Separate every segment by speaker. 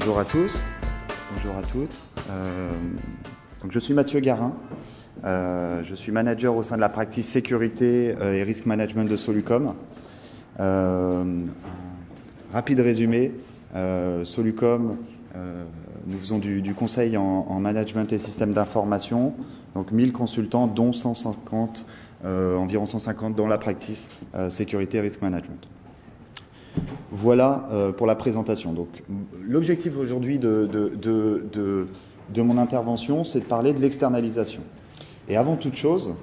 Speaker 1: Bonjour à tous, bonjour à toutes. Donc je suis Mathieu Garin, je suis manager au sein de la practice sécurité et risk management de Solucom. Rapide résumé, Solucom, nous faisons du conseil en management et système d'information, donc 1000 consultants, dont 150, environ 150 dans la practice sécurité et risk management. Voilà pour la présentation. Donc, l'objectif aujourd'hui de mon intervention, c'est de parler de l'externalisation. Et avant toute chose,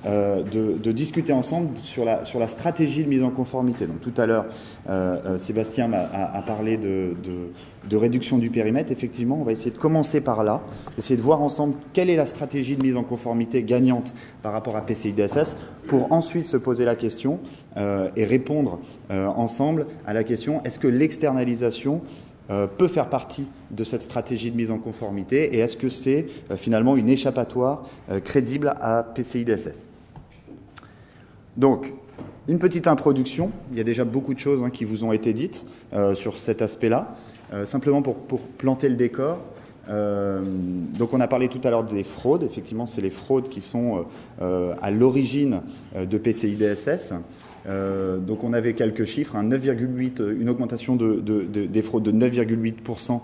Speaker 1: de discuter ensemble sur la stratégie de mise en conformité. Donc, tout à l'heure, Sébastien a parlé de réduction du périmètre. Effectivement, on va essayer de commencer par là, essayer de voir ensemble quelle est la stratégie de mise en conformité gagnante par rapport à PCI DSS, pour ensuite se poser la question et répondre ensemble à la question: est-ce que l'externalisation peut faire partie de cette stratégie de mise en conformité, et est-ce que c'est finalement une échappatoire crédible à PCI DSS? Donc, une petite introduction. Il y a déjà beaucoup de choses qui vous ont été dites sur cet aspect-là. Simplement pour planter le décor. Donc on a parlé tout à l'heure des fraudes. Effectivement, c'est les fraudes qui sont à l'origine de PCI DSS. Donc on avait quelques chiffres, 9,8, une augmentation des fraudes de 9,8%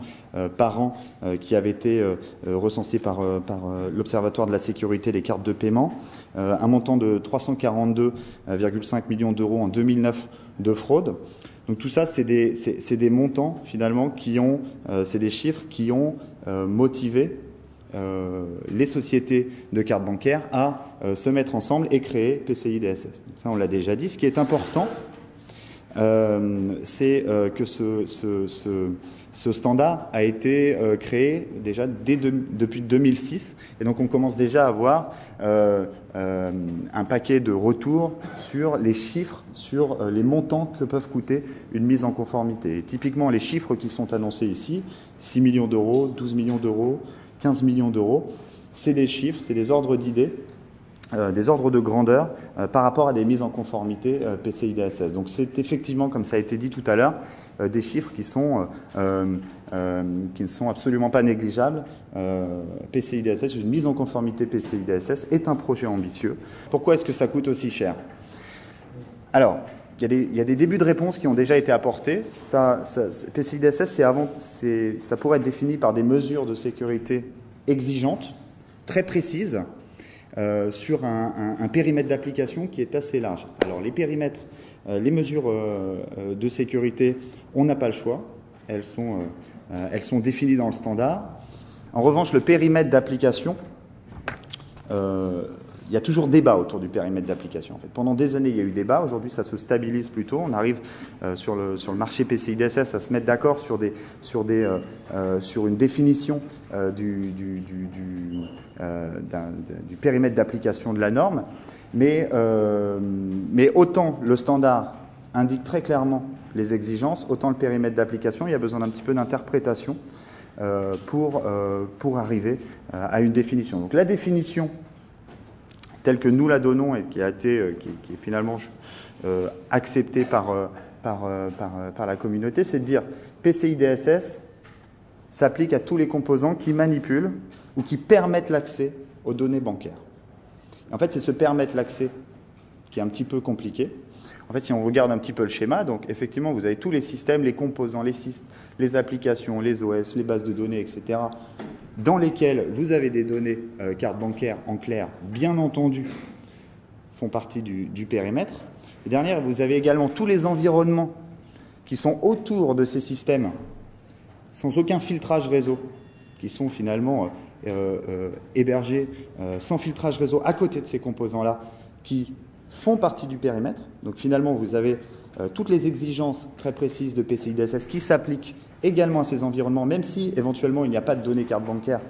Speaker 1: par an qui avait été recensée par l'Observatoire de la sécurité des cartes de paiement, un montant de 342,5 millions d'euros en 2009 de fraude. Donc tout ça, c'est des montants finalement c'est des chiffres qui ont motivé les sociétés de cartes bancaires à se mettre ensemble et créer PCI DSS. Donc ça, on l'a déjà dit. Ce qui est important, c'est que ce standard a été créé déjà depuis 2006, et donc on commence déjà à avoir un paquet de retours sur les chiffres, sur les montants que peuvent coûter une mise en conformité. Et typiquement, les chiffres qui sont annoncés ici, 6 millions d'euros, 12 millions d'euros, 15 millions d'euros, c'est des chiffres, c'est des ordres d'idées, des ordres de grandeur par rapport à des mises en conformité PCI DSS. Donc c'est effectivement, comme ça a été dit tout à l'heure, des chiffres qui ne sont absolument pas négligeables. PCI DSS, une mise en conformité PCI DSS est un projet ambitieux. Pourquoi est-ce que ça coûte aussi cher? Alors, il y a des débuts de réponse qui ont déjà été apportés. PCI DSS, ça pourrait être défini par des mesures de sécurité exigeantes, très précises, sur un périmètre d'application qui est assez large. Alors, les périmètres, les mesures de sécurité, on n'a pas le choix. Elles sont définies dans le standard. En revanche, le périmètre d'application, il y a toujours débat autour du périmètre d'application. En fait, pendant des années, il y a eu débat. Aujourd'hui, ça se stabilise plutôt. On arrive sur le marché PCI DSS à se mettre d'accord sur une définition du périmètre d'application de la norme. Mais autant le standard indique très clairement les exigences, autant le périmètre d'application, il y a besoin d'un petit peu d'interprétation pour arriver à une définition. Donc la définition telle que nous la donnons et qui est finalement acceptée par la communauté, c'est de dire PCI DSS s'applique à tous les composants qui manipulent ou qui permettent l'accès aux données bancaires. En fait, c'est se permettre l'accès qui est un petit peu compliqué. En fait, si on regarde un petit peu le schéma, donc effectivement, vous avez tous les systèmes, les composants, les applications, les OS, les bases de données, etc., dans lesquelles vous avez des données cartes bancaires en clair, bien entendu, font partie du périmètre. Et derrière, vous avez également tous les environnements qui sont autour de ces systèmes, sans aucun filtrage réseau, qui sont finalement hébergés sans filtrage réseau à côté de ces composants-là, qui font partie du périmètre. Donc finalement, vous avez toutes les exigences très précises de PCI DSS qui s'appliquent également à ces environnements, même si éventuellement il n'y a pas de données carte bancaire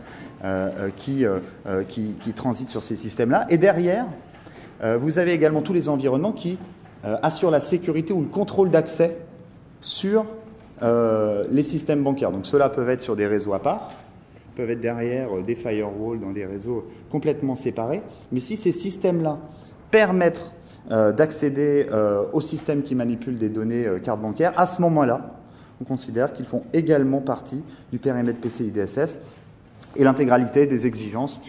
Speaker 1: qui transitent sur ces systèmes-là. Et derrière, vous avez également tous les environnements qui assurent la sécurité ou le contrôle d'accès sur les systèmes bancaires. Donc ceux-là peuvent être sur des réseaux à part, peuvent être derrière des firewalls dans des réseaux complètement séparés. Mais si ces systèmes-là permettent d'accéder aux systèmes qui manipulent des données carte bancaire, à ce moment-là, on considère qu'ils font également partie du périmètre PCI DSS et l'intégralité des exigences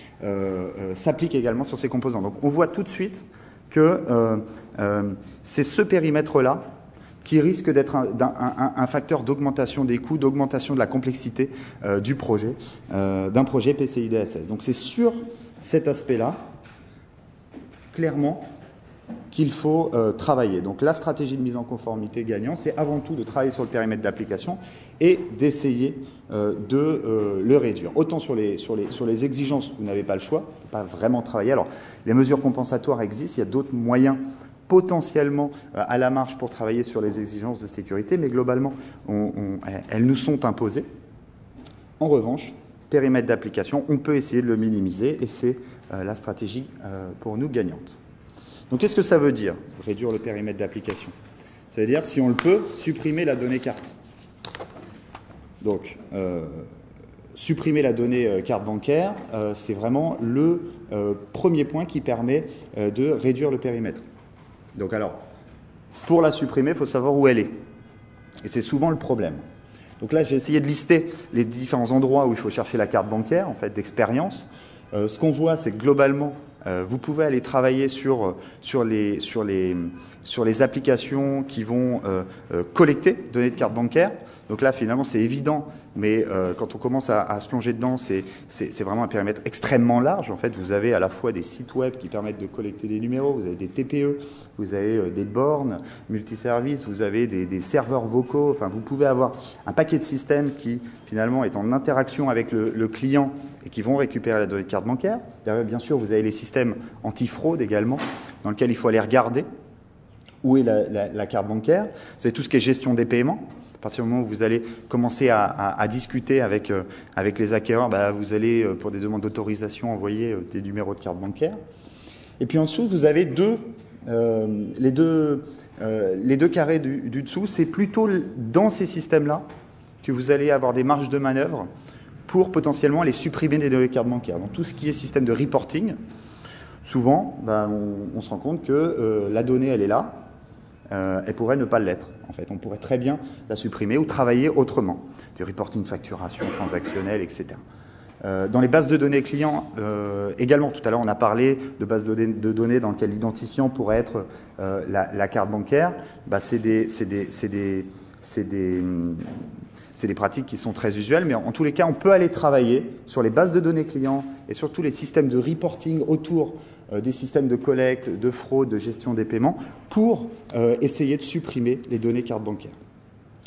Speaker 1: s'applique également sur ces composants. Donc on voit tout de suite que c'est ce périmètre-là qui risque d'être un facteur d'augmentation des coûts, d'augmentation de la complexité du projet, d'un projet PCI DSS. Donc c'est sur cet aspect-là, clairement, qu'il faut travailler. Donc la stratégie de mise en conformité gagnant, c'est avant tout de travailler sur le périmètre d'application et d'essayer de le réduire. Autant sur les exigences, vous n'avez pas le choix, vous ne pouvez pas vraiment travailler. Alors, les mesures compensatoires existent, il y a d'autres moyens potentiellement à la marge pour travailler sur les exigences de sécurité, mais globalement, elles nous sont imposées. En revanche, périmètre d'application, on peut essayer de le minimiser et c'est la stratégie pour nous gagnante. Donc qu'est-ce que ça veut dire, réduire le périmètre d'application? Ça veut dire, si on le peut, supprimer la donnée carte. Donc, supprimer la donnée carte bancaire, c'est vraiment le premier point qui permet de réduire le périmètre. Donc alors, pour la supprimer, il faut savoir où elle est. Et c'est souvent le problème. Donc là, j'ai essayé de lister les différents endroits où il faut chercher la carte bancaire, en fait, d'expérience. Ce qu'on voit, c'est que globalement, vous pouvez aller travailler sur les applications qui vont collecter données de carte bancaire. Donc là, finalement, c'est évident, mais quand on commence à se plonger dedans, c'est vraiment un périmètre extrêmement large. En fait, vous avez à la fois des sites web qui permettent de collecter des numéros, vous avez des TPE, vous avez des bornes multiservices, vous avez des serveurs vocaux. Enfin, vous pouvez avoir un paquet de systèmes qui, finalement, est en interaction avec le client et qui vont récupérer la donnée de carte bancaire. Derrière, bien sûr, vous avez les systèmes anti-fraude également, dans lesquels il faut aller regarder où est la carte bancaire. Vous avez tout ce qui est gestion des paiements. À partir du moment où vous allez commencer à discuter avec les acquéreurs, vous allez, pour des demandes d'autorisation, envoyer des numéros de carte bancaire. Et puis en dessous, vous avez les deux carrés du dessous. C'est plutôt dans ces systèmes-là que vous allez avoir des marges de manœuvre pour potentiellement aller supprimer des données de carte bancaire. Donc tout ce qui est système de reporting, souvent, on se rend compte que la donnée, elle est là. Elle pourrait ne pas l'être. En fait, on pourrait très bien la supprimer ou travailler autrement. Du reporting, facturation, transactionnel, etc. Dans les bases de données clients, également, tout à l'heure, on a parlé de bases de données dans lesquelles l'identifiant pourrait être la carte bancaire. C'est des pratiques qui sont très usuelles, mais en tous les cas, on peut aller travailler sur les bases de données clients et sur tous les systèmes de reporting autour des systèmes de collecte, de fraude, de gestion des paiements, pour essayer de supprimer les données carte bancaire.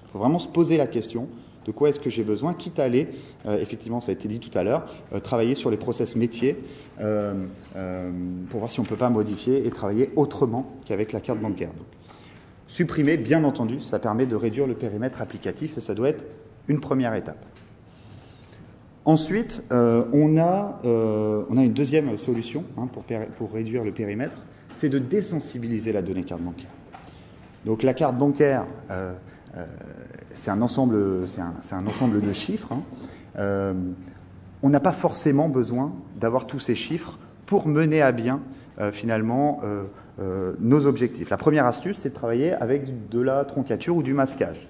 Speaker 1: Il faut vraiment se poser la question de quoi est-ce que j'ai besoin, quitte à aller, effectivement, ça a été dit tout à l'heure, travailler sur les process métiers pour voir si on ne peut pas modifier et travailler autrement qu'avec la carte bancaire. Donc, supprimer, bien entendu, ça permet de réduire le périmètre applicatif et ça doit être une première étape. Ensuite, on a une deuxième solution pour réduire le périmètre, c'est de désensibiliser la donnée carte bancaire. Donc la carte bancaire, c'est un ensemble de chiffres. On n'a pas forcément besoin d'avoir tous ces chiffres pour mener à bien finalement nos objectifs. La première astuce, c'est de travailler avec de la troncature ou du masquage.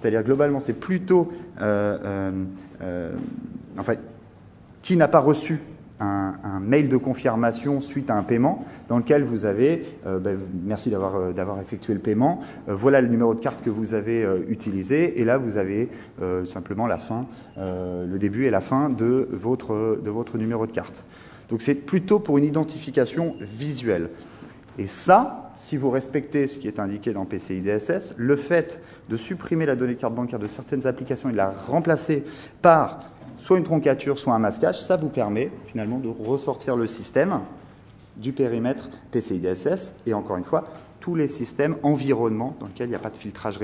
Speaker 1: C'est-à-dire globalement, c'est plutôt qui n'a pas reçu un mail de confirmation suite à un paiement dans lequel vous avez merci d'avoir effectué le paiement, voilà le numéro de carte que vous avez utilisé et là vous avez simplement la fin, le début et la fin de votre numéro de carte. Donc c'est plutôt pour une identification visuelle. Et ça, si vous respectez ce qui est indiqué dans PCI DSS, le fait de supprimer la donnée de carte bancaire de certaines applications et de la remplacer par soit une troncature, soit un masquage, ça vous permet finalement de ressortir le système du périmètre PCI DSS et encore une fois, tous les systèmes environnement dans lesquels il n'y a pas de filtrage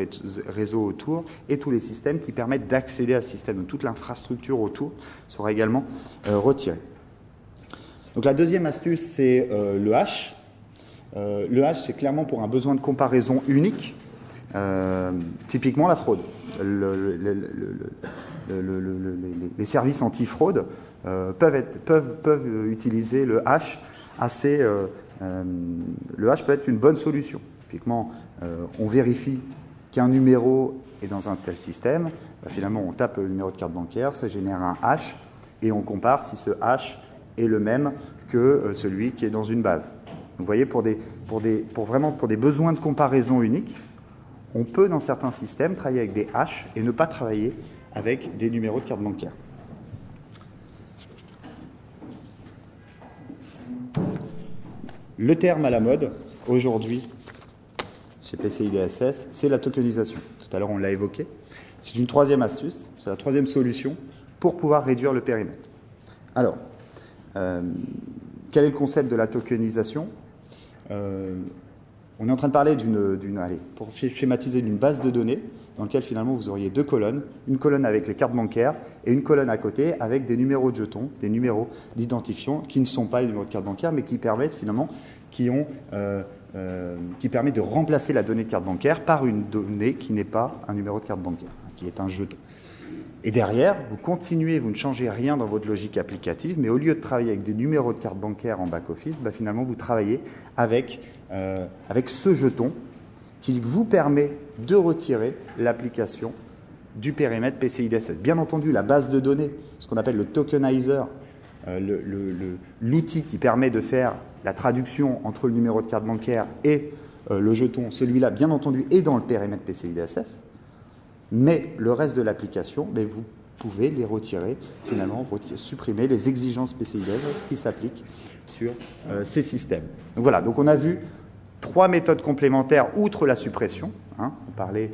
Speaker 1: réseau autour et tous les systèmes qui permettent d'accéder à ce système. Donc toute l'infrastructure autour sera également retirée. Donc la deuxième astuce, c'est le hash. Le hash, c'est clairement pour un besoin de comparaison unique. Typiquement la fraude. Les services anti-fraude peuvent utiliser le hash assez. Le hash peut être une bonne solution. Typiquement, on vérifie qu'un numéro Et dans un tel système, finalement, on tape le numéro de carte bancaire, ça génère un hash, et on compare si ce hash est le même que celui qui est dans une base. Donc, vous voyez, pour des besoins de comparaison uniques, on peut, dans certains systèmes, travailler avec des hashes et ne pas travailler avec des numéros de carte bancaire. Le terme à la mode, aujourd'hui, chez PCI DSS, c'est la tokenisation. Tout à l'heure, on l'a évoqué. C'est une troisième astuce, c'est la troisième solution pour pouvoir réduire le périmètre. Alors, quel est le concept de la tokenisation ? On est en train de parler pour schématiser, d'une base de données dans laquelle finalement vous auriez deux colonnes, une colonne avec les cartes bancaires et une colonne à côté avec des numéros de jetons, des numéros d'identifiant qui ne sont pas les numéros de carte bancaire mais qui permettent finalement, qui permet de remplacer la donnée de carte bancaire par une donnée qui n'est pas un numéro de carte bancaire, qui est un jeton. Et derrière, vous continuez, vous ne changez rien dans votre logique applicative, mais au lieu de travailler avec des numéros de carte bancaire en back-office, finalement vous travaillez avec ce jeton qui vous permet de retirer l'application du périmètre PCI DSS. Bien entendu, la base de données, ce qu'on appelle le tokenizer, l'outil qui permet de faire la traduction entre le numéro de carte bancaire et le jeton, celui-là, bien entendu, est dans le périmètre PCI DSS, mais le reste de l'application, vous pouvez les retirer, finalement, supprimer les exigences PCI DSS qui s'appliquent sur ces systèmes. Donc voilà, donc on a vu trois méthodes complémentaires, outre la suppression. On parlait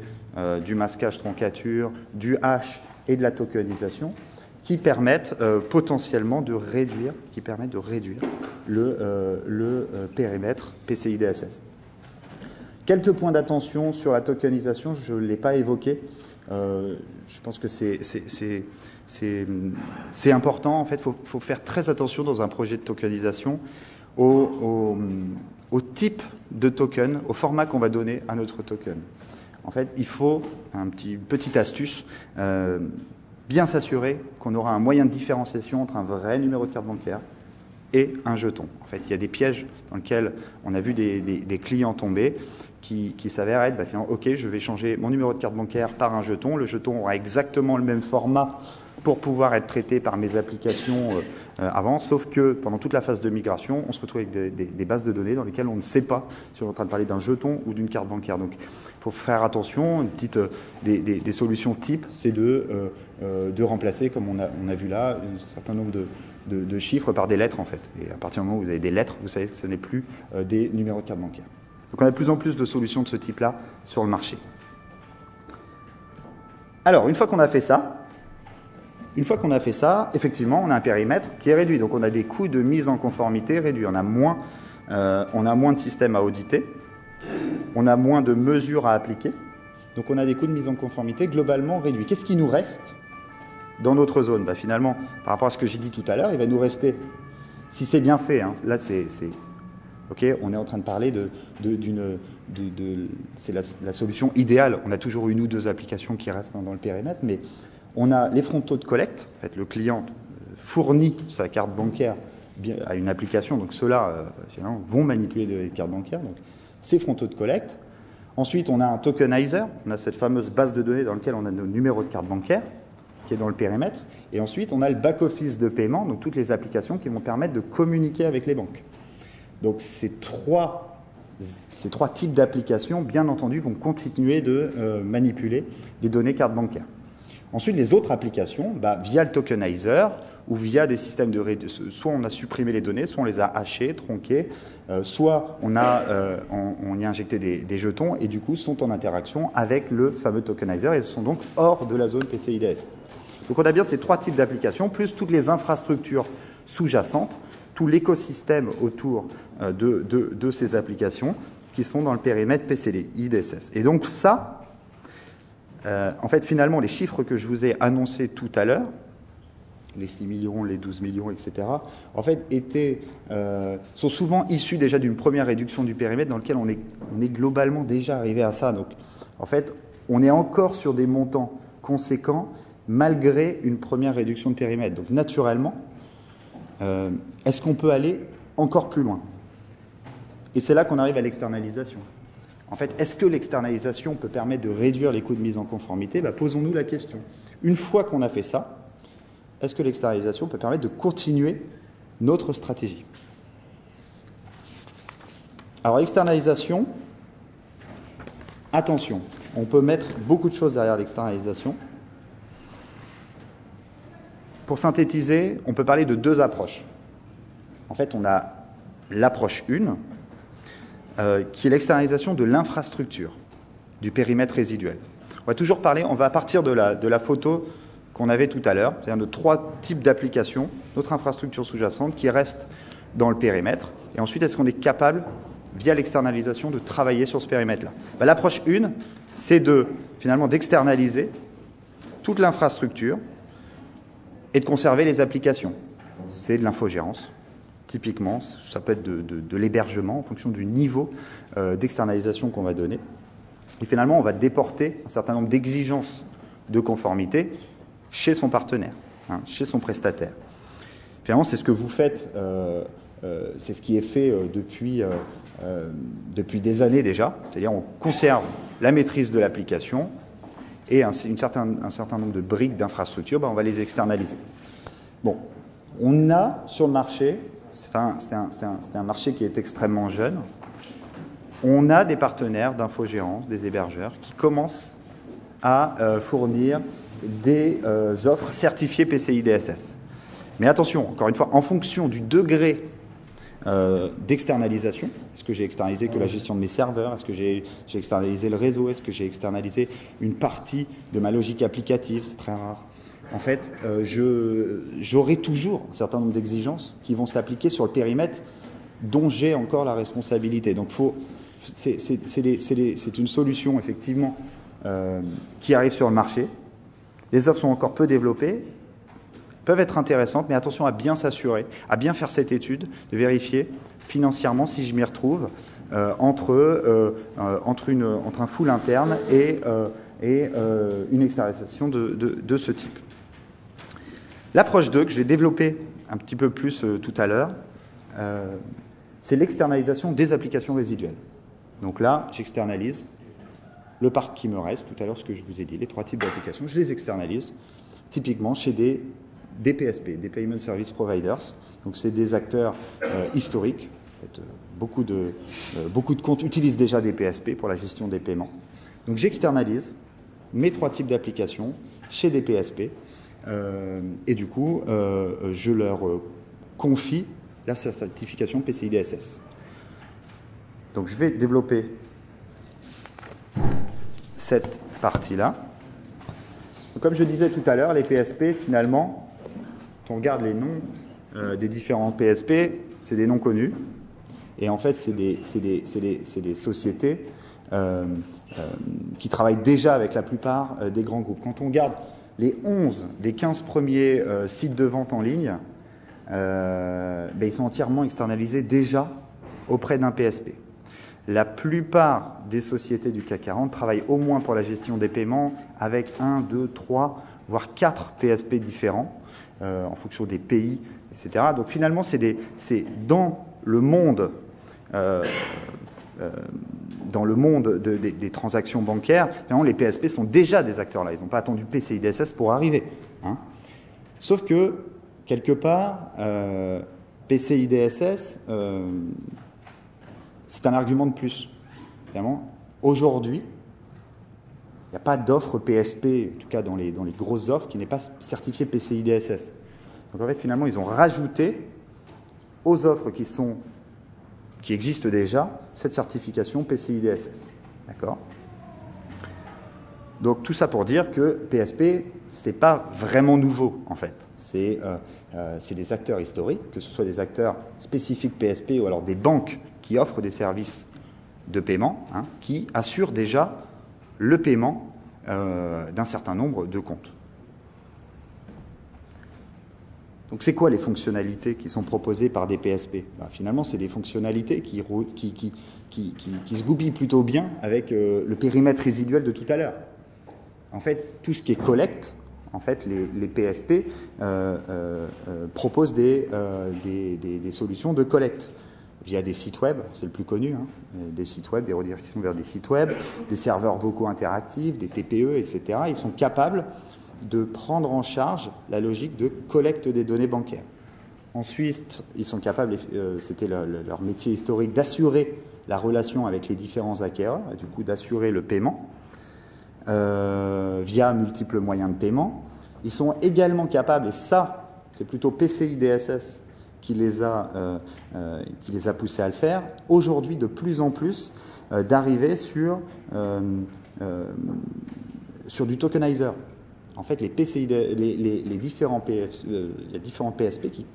Speaker 1: du masquage troncature, du hash et de la tokenisation, qui permettent potentiellement de réduire, le périmètre PCI DSS. Quelques points d'attention sur la tokenisation, je ne l'ai pas évoqué. Je pense que c'est important. En fait, il faut faire très attention dans un projet de tokenisation au type de token, au format qu'on va donner à notre token. En fait, il faut, une petite astuce, bien s'assurer qu'on aura un moyen de différenciation entre un vrai numéro de carte bancaire et un jeton. En fait, il y a des pièges dans lesquels on a vu des clients tomber qui s'avèrent être, finalement, ok, je vais changer mon numéro de carte bancaire par un jeton. Le jeton aura exactement le même format pour pouvoir être traité par mes applications avant, sauf que pendant toute la phase de migration, on se retrouve avec des bases de données dans lesquelles on ne sait pas si on est en train de parler d'un jeton ou d'une carte bancaire. Donc, il faut faire attention. Des solutions types, c'est de remplacer, comme on a vu là, un certain nombre de chiffres par des lettres, en fait. Et à partir du moment où vous avez des lettres, vous savez que ce n'est plus des numéros de carte bancaire. Donc, on a de plus en plus de solutions de ce type-là sur le marché. Alors, une fois qu'on a fait ça, effectivement, on a un périmètre qui est réduit. Donc, on a des coûts de mise en conformité réduits. On a moins de systèmes à auditer. On a moins de mesures à appliquer. Donc, on a des coûts de mise en conformité globalement réduits. Qu'est-ce qui nous reste dans notre zone ? Finalement, par rapport à ce que j'ai dit tout à l'heure, il va nous rester, si c'est bien fait, là, OK, on est en train de parler c'est la solution idéale. On a toujours une ou deux applications qui restent dans le périmètre, mais on a les frontaux de collecte. En fait, le client fournit sa carte bancaire à une application, donc ceux-là vont manipuler des cartes bancaires. Donc, ces frontaux de collecte. Ensuite, on a un tokenizer. On a cette fameuse base de données dans laquelle on a nos numéros de carte bancaire, qui est dans le périmètre. Et ensuite, on a le back-office de paiement, donc toutes les applications qui vont permettre de communiquer avec les banques. Donc, ces trois types d'applications, bien entendu, vont continuer de manipuler des données carte bancaire. Ensuite, les autres applications, via le tokenizer ou via des systèmes soit on a supprimé les données, soit on les a hachées, tronquées, soit on y a injecté des jetons et du coup sont en interaction avec le fameux tokenizer et sont donc hors de la zone PCI DSS. Donc on a bien ces trois types d'applications, plus toutes les infrastructures sous-jacentes, tout l'écosystème autour de ces applications qui sont dans le périmètre PCI DSS. Et donc ça, en fait, finalement, les chiffres que je vous ai annoncés tout à l'heure, les 6 millions, les 12 millions, etc., en fait, sont souvent issus déjà d'une première réduction du périmètre dans lequel on est globalement déjà arrivé à ça. Donc, en fait, on est encore sur des montants conséquents malgré une première réduction de périmètre. Donc, naturellement, est-ce qu'on peut aller encore plus loin ? Et c'est là qu'on arrive à l'externalisation. En fait, est-ce que l'externalisation peut permettre de réduire les coûts de mise en conformité? Posons-nous la question. Une fois qu'on a fait ça, est-ce que l'externalisation peut permettre de continuer notre stratégie? Alors, l'externalisation, attention, on peut mettre beaucoup de choses derrière l'externalisation. Pour synthétiser, on peut parler de deux approches. En fait, on a l'approche 1, qui est l'externalisation de l'infrastructure, du périmètre résiduel. On va toujours parler, on va partir de la photo qu'on avait tout à l'heure, c'est-à-dire de 3 types d'applications, notre infrastructure sous-jacente qui reste dans le périmètre. Et ensuite, est-ce qu'on est capable, via l'externalisation, de travailler sur ce périmètre-là? L'approche 1, c'est finalement d'externaliser toute l'infrastructure et de conserver les applications. C'est de l'infogérance. Typiquement, ça peut être de l'hébergement en fonction du niveau d'externalisation qu'on va donner. Et finalement, on va déporter un certain nombre d'exigences de conformité chez son partenaire, chez son prestataire. Finalement, c'est ce que vous faites, c'est ce qui est fait depuis des années déjà. C'est-à-dire on conserve la maîtrise de l'application et un certain nombre de briques d'infrastructure, on va les externaliser. Bon, on a sur le marché, c'est un marché qui est extrêmement jeune, on a des partenaires d'infogérance, des hébergeurs, qui commencent à fournir des offres certifiées PCI DSS. Mais attention, encore une fois, en fonction du degré d'externalisation, est-ce que j'ai externalisé que la gestion de mes serveurs, est-ce que j'ai externalisé le réseau, est-ce que j'ai externalisé une partie de ma logique applicative, c'est très rare. En fait, j'aurai toujours un certain nombre d'exigences qui vont s'appliquer sur le périmètre dont j'ai encore la responsabilité. Donc, c'est une solution, effectivement, qui arrive sur le marché. Les offres sont encore peu développées, peuvent être intéressantes, mais attention à bien s'assurer, à bien faire cette étude, de vérifier financièrement si je m'y retrouve entre un full interne et une externalisation de ce type. L'approche 2, que je vais développer un petit peu plus tout à l'heure, c'est l'externalisation des applications résiduelles. Donc là, j'externalise le parc qui me reste, tout à l'heure ce que je vous ai dit, les 3 types d'applications, je les externalise typiquement chez des PSP, des Payment Service Providers. Donc c'est des acteurs historiques. En fait, beaucoup de comptes utilisent déjà des PSP pour la gestion des paiements. Donc j'externalise mes 3 types d'applications chez des PSP et du coup je leur confie la certification PCI DSS. Donc je vais développer cette partie-là. Comme je disais tout à l'heure, les PSP, finalement, quand on regarde les noms des différents PSP, c'est des noms connus. Et en fait, c'est des sociétés qui travaillent déjà avec la plupart des grands groupes. Quand on regarde les 11 des 15 premiers sites de vente en ligne, ils sont entièrement externalisés déjà auprès d'un PSP. La plupart des sociétés du CAC 40 travaillent au moins pour la gestion des paiements avec 1, 2, 3, voire 4 PSP différents en fonction des pays, etc. Donc finalement, c'est dans le monde, des transactions bancaires, finalement, les PSP sont déjà des acteurs là. Ils n'ont pas attendu PCI DSS pour arriver. Sauf que, quelque part, PCI DSS... c'est un argument de plus. Finalement, aujourd'hui, il n'y a pas d'offre PSP, en tout cas dans les grosses offres, qui n'est pas certifiée PCI DSS. Donc en fait, finalement, ils ont rajouté aux offres qui existent déjà cette certification PCI DSS. D'accord ? Donc tout ça pour dire que PSP, c'est pas vraiment nouveau, en fait. C'est des acteurs historiques, que ce soit des acteurs spécifiques PSP ou alors des banques qui offrent des services de paiement, qui assurent déjà le paiement d'un certain nombre de comptes. Donc c'est quoi les fonctionnalités qui sont proposées par des PSP ? Finalement, c'est des fonctionnalités qui se goupillent plutôt bien avec le périmètre résiduel de tout à l'heure. En fait, tout ce qui est collecte, en fait, les PSP proposent des solutions de collecte. via des sites web, c'est le plus connu, hein, des sites web, des redirections vers des sites web, des serveurs vocaux interactifs, des TPE, etc. Ils sont capables de prendre en charge la logique de collecte des données bancaires. Ensuite, ils sont capables, c'était leur métier historique, d'assurer la relation avec les différents acquéreurs, et du coup d'assurer le paiement via multiples moyens de paiement. Ils sont également capables, et ça, c'est plutôt PCI DSS qui les a poussés à le faire, aujourd'hui de plus en plus, d'arriver sur du tokenizer. En fait, les PCI, les différents PSP qui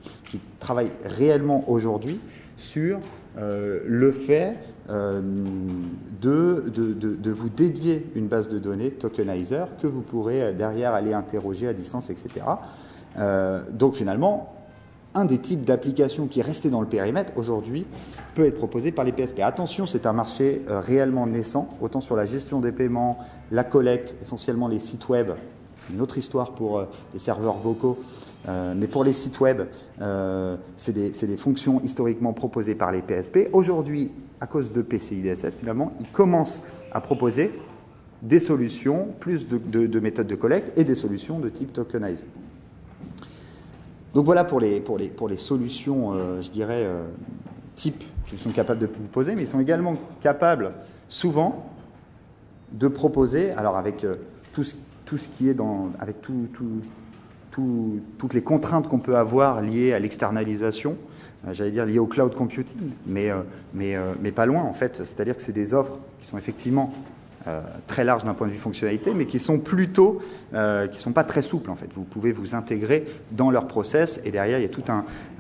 Speaker 1: travaillent réellement aujourd'hui sur le fait de vous dédier une base de données tokenizer que vous pourrez derrière aller interroger à distance, etc. Donc finalement, un des types d'applications qui est resté dans le périmètre aujourd'hui peut être proposé par les PSP. Attention, c'est un marché réellement naissant, autant sur la gestion des paiements, la collecte, essentiellement les sites web. C'est une autre histoire pour les serveurs vocaux, mais pour les sites web, c'est des fonctions historiquement proposées par les PSP. Aujourd'hui, à cause de PCI DSS, finalement, ils commencent à proposer des solutions, plus de méthodes de collecte et des solutions de type tokenizer. Donc voilà pour les solutions, je dirais, type qu'ils sont capables de vous poser, mais ils sont également capables, souvent, de proposer, alors avec tout ce qui est avec toutes les contraintes qu'on peut avoir liées à l'externalisation, j'allais dire liées au cloud computing, mais pas loin en fait. C'est-à-dire que c'est des offres qui sont effectivement très larges d'un point de vue fonctionnalité, mais qui sont plutôt, qui sont pas très souples en fait. Vous pouvez vous intégrer dans leur process et derrière il y a tout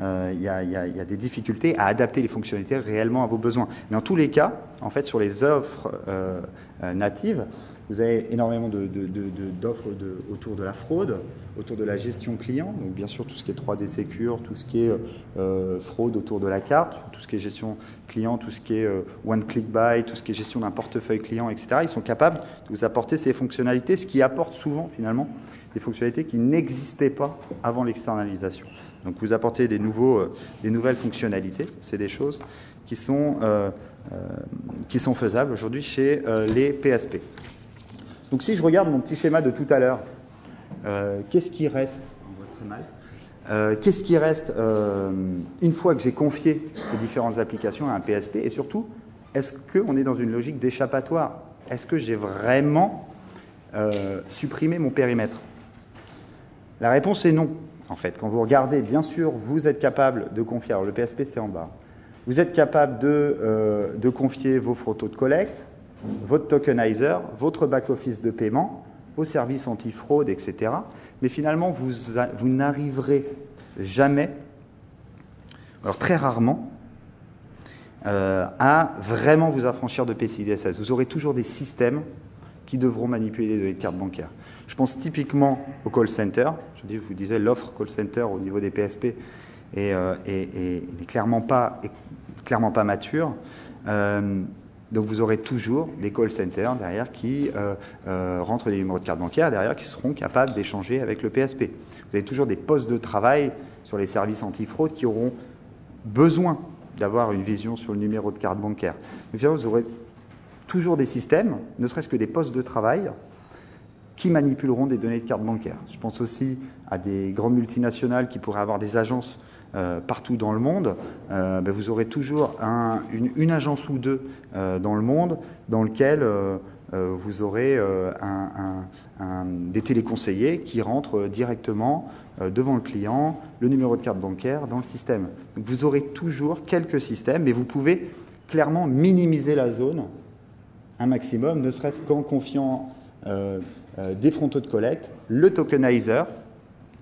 Speaker 1: il y a des difficultés à adapter les fonctionnalités réellement à vos besoins. Mais en tous les cas, en fait, sur les offres natives, vous avez énormément d'offres autour de la fraude, autour de la gestion client, donc bien sûr tout ce qui est 3D Secure, tout ce qui est fraude autour de la carte, tout ce qui est gestion client, tout ce qui est one click buy, tout ce qui est gestion d'un portefeuille client, etc. Ils sont capables de vous apporter ces fonctionnalités, ce qui apporte souvent finalement des fonctionnalités qui n'existaient pas avant l'externalisation. Donc vous apportez des nouvelles fonctionnalités, c'est des choses qui sont faisables aujourd'hui chez les PSP. Donc si je regarde mon petit schéma de tout à l'heure, qu'est-ce qui reste? On voit très mal. Qu'est-ce qui reste une fois que j'ai confié ces différentes applications à un PSP? Et surtout, est-ce qu'on est dans une logique d'échappatoire? Est-ce que j'ai vraiment supprimé mon périmètre? La réponse est non. En fait, quand vous regardez, bien sûr, vous êtes capable de confier, alors le PSP c'est en bas, vous êtes capable de confier vos photos de collecte, votre tokenizer, votre back-office de paiement, vos services anti-fraude, etc. Mais finalement, vous n'arriverez jamais, alors très rarement, à vraiment vous affranchir de PCI DSS. Vous aurez toujours des systèmes qui devront manipuler les données de carte bancaire. Je pense typiquement au call center. Je vous disais, l'offre call center au niveau des PSP est clairement pas mature. Donc vous aurez toujours des call centers derrière qui rentrent des numéros de carte bancaire derrière qui seront capables d'échanger avec le PSP. Vous avez toujours des postes de travail sur les services anti-fraude qui auront besoin d'avoir une vision sur le numéro de carte bancaire. Mais finalement, vous aurez toujours des systèmes, ne serait-ce que des postes de travail, qui manipuleront des données de carte bancaire. Je pense aussi à des grandes multinationales qui pourraient avoir des agences partout dans le monde. Vous aurez toujours une agence ou deux dans le monde dans lequel vous aurez des téléconseillers qui rentrent directement devant le client, le numéro de carte bancaire dans le système. Donc vous aurez toujours quelques systèmes, mais vous pouvez clairement minimiser la zone un maximum, ne serait-ce qu'en confiant des frontaux de collecte, le tokenizer,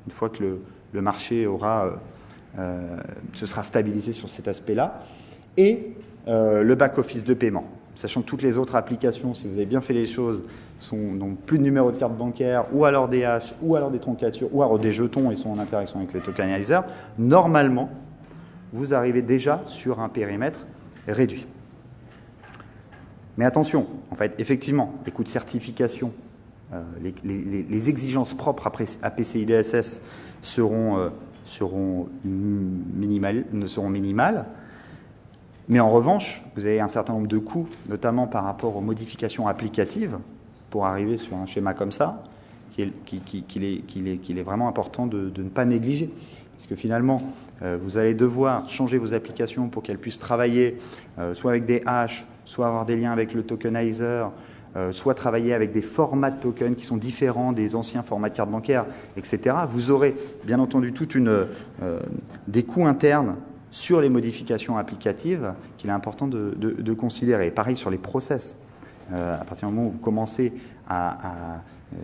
Speaker 1: une fois que le marché se sera stabilisé sur cet aspect-là, et le back-office de paiement. Sachant que toutes les autres applications, si vous avez bien fait les choses, n'ont plus de numéro de carte bancaire, ou alors des haches, ou alors des troncatures, ou alors des jetons et sont en interaction avec le tokenizer, normalement, vous arrivez déjà sur un périmètre réduit. Mais attention, en fait, effectivement, les coûts de certification, les exigences propres à PCI DSS seront minimales. Mais en revanche, vous avez un certain nombre de coûts, notamment par rapport aux modifications applicatives, pour arriver sur un schéma comme ça, qu'il est vraiment important de ne pas négliger. Parce que finalement, vous allez devoir changer vos applications pour qu'elles puissent travailler soit avec des hashes, soit avoir des liens avec le tokenizer, soit travailler avec des formats de tokens qui sont différents des anciens formats de carte bancaire, etc. Vous aurez bien entendu des coûts internes sur les modifications applicatives qu'il est important de considérer. Pareil sur les process. À partir du moment où vous commencez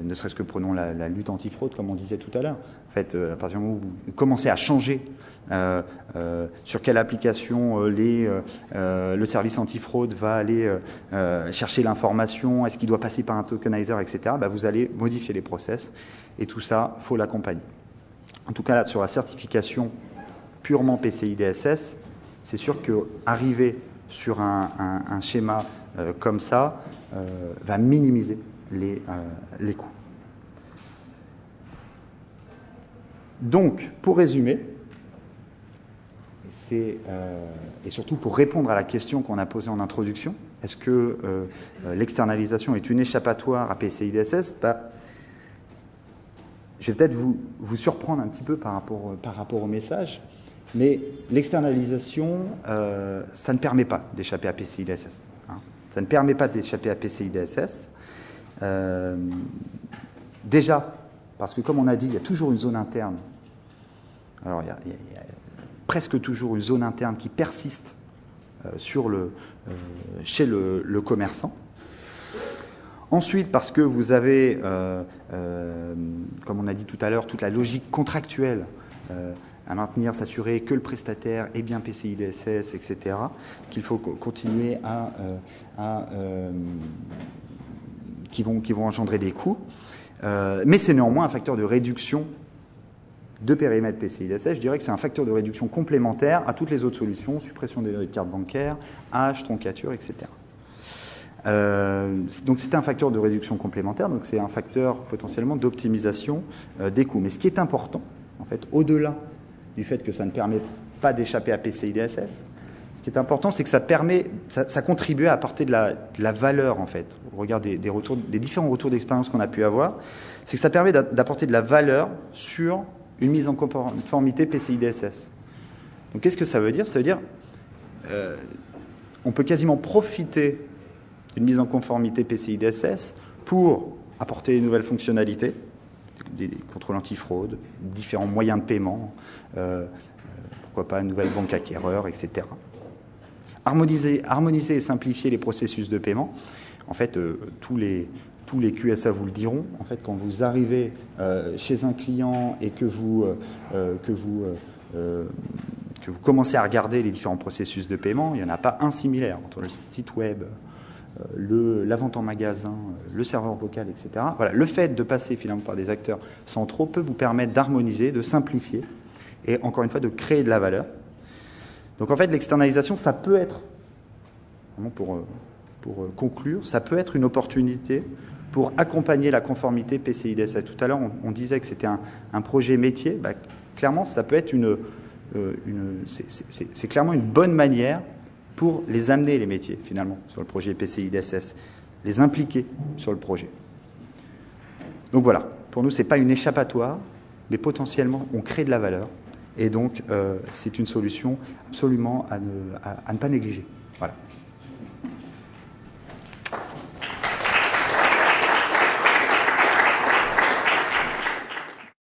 Speaker 1: ne serait-ce que prenons la lutte antifraude, comme on disait tout à l'heure. En fait, à partir du moment où vous commencez à changer sur quelle application le service antifraude va aller chercher l'information, est-ce qu'il doit passer par un tokenizer, etc., vous allez modifier les process. Et tout ça, il faut l'accompagner. En tout cas, là, sur la certification purement PCI DSS, c'est sûr qu'arriver sur un schéma comme ça va minimiser les coûts. Donc, pour résumer, et surtout pour répondre à la question qu'on a posée en introduction, est-ce que l'externalisation est une échappatoire à PCI DSS? Je vais peut-être vous surprendre un petit peu par rapport au message, mais l'externalisation, ça ne permet pas d'échapper à PCI DSS. Hein. Ça ne permet pas d'échapper à PCI DSS. Déjà, parce que comme on a dit, il y a toujours une zone interne. Alors, il y a presque toujours une zone interne qui persiste chez le commerçant. Ensuite, parce que vous avez, comme on a dit tout à l'heure, toute la logique contractuelle à maintenir, s'assurer que le prestataire est bien PCI DSS, etc., qu'il faut continuer qui vont engendrer des coûts. Mais c'est néanmoins un facteur de réduction de périmètre PCI DSS. Je dirais que c'est un facteur de réduction complémentaire à toutes les autres solutions, suppression des données de carte bancaire, hash, troncature, etc. Donc c'est un facteur de réduction complémentaire, donc c'est un facteur potentiellement d'optimisation des coûts. Mais ce qui est important, en fait, au-delà du fait que ça ne permet pas d'échapper à PCI DSS, ce qui est important, c'est que ça contribue à apporter de la valeur, en fait, au regard des différents retours d'expérience qu'on a pu avoir, c'est que ça permet d'apporter de la valeur sur une mise en conformité PCI DSS. Donc qu'est-ce que ça veut dire? Ça veut dire on peut quasiment profiter d'une mise en conformité PCI DSS pour apporter de nouvelles fonctionnalités, des contrôles antifraude, différents moyens de paiement, pourquoi pas une nouvelle banque acquéreur, etc. Harmoniser et simplifier les processus de paiement. En fait, tous les QSA vous le diront. En fait, quand vous arrivez chez un client et que vous commencez à regarder les différents processus de paiement, il n'y en a pas un similaire entre le site web, la vente en magasin, le serveur vocal, etc. Voilà, le fait de passer finalement par des acteurs centraux peut vous permettre d'harmoniser, de simplifier et encore une fois de créer de la valeur. Donc en fait, l'externalisation, ça peut être, vraiment pour conclure, ça peut être une opportunité pour accompagner la conformité PCI DSS. Tout à l'heure, on disait que c'était un projet métier. Clairement, ça peut être c'est clairement une bonne manière pour les amener, les métiers, finalement, sur le projet PCI DSS, les impliquer sur le projet. Donc voilà, pour nous, ce n'est pas une échappatoire, mais potentiellement, on crée de la valeur. Et donc, c'est une solution absolument à ne pas négliger. Voilà.